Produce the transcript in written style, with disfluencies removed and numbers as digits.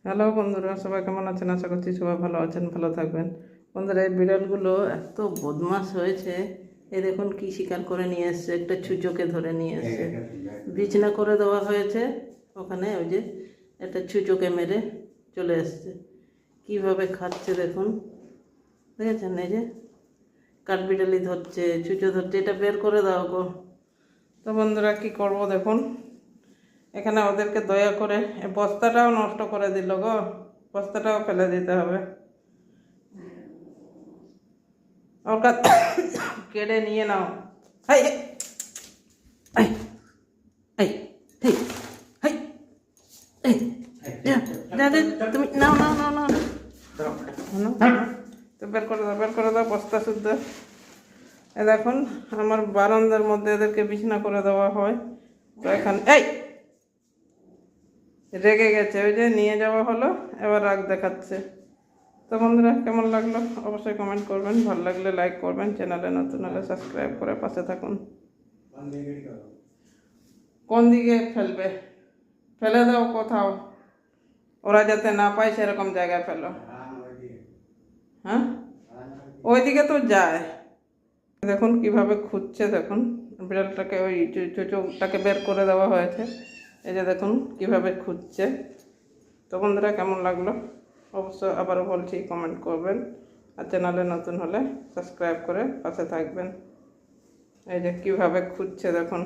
Hello বন্ধুরা, সবাই কেমন আছেন? আশা করছি সবাই ভালো আছেন, ভালো থাকবেন। বন্ধুরা, এই বিড়ালগুলো এত বদমাশ হয়েছে। এই দেখুন কি শিকার করে নিয়ে এসছে, একটা ছুঁচোকে ধরে নিয়ে এসছে। বিছনা করে দেওয়া হয়েছে ওখানে, ওই যে একটা ছুঁচোকে মেরে চলে এসছে। কিভাবে খাচ্ছে দেখুন, দেখেছেন? এই যে কাঠবিড়ালি ধরছে, ছুঁচো ধরছে, এটা বের করে দাও গো। তো বন্ধুরা, কি করব দেখুন, এখানে ওদেরকে দয়া করে বস্তাটাও নষ্ট করে দিল গো, বস্তাটাও ফেলে দিতে হবে। ওর কেড়ে নিয়ে নাও। Hi hi hi hi hi hi, দাদা তুমি নাও নাও নাও নাও তো বের করে দাও, বের করে দাও বস্তা শুদ্ধ। এ দেখুন, আমার বারান্দার মধ্যে এদেরকে বিছানা করে দেওয়া হয়। তো এখানে রেগে গেছে, ওই যে নিয়ে যাওয়া হলো, এবার রাগ দেখাচ্ছে। তো বন্ধুরা, কেমন লাগলো অবশ্যই কমেন্ট করবেন, ভালো লাগলে লাইক করবেন, চ্যানেলে নতুন হলে সাবস্ক্রাইব করে পাশে থাকুন। কোন দিকে ফেলবে? ফেলে দাও কোথাও, ওরা যাতে না পায় সেরকম জায়গায় ফেলো। হ্যাঁ, ওইদিকে তো যায়। দেখুন কিভাবে খুঁজছে, দেখুন বিড়ালটাকে, ওই চোখটাকে বের করে দেওয়া হয়েছে। এই যে দেখুন কিভাবে খুঁজছে। তো বন্ধুরা, কেমন লাগলো অবশ্যই আবারও বলছি কমেন্ট করবেন, আর চ্যানেলে নতুন হলে সাবস্ক্রাইব করে পাশে থাকবেন। এই যে কিভাবে খুঁজছে দেখুন।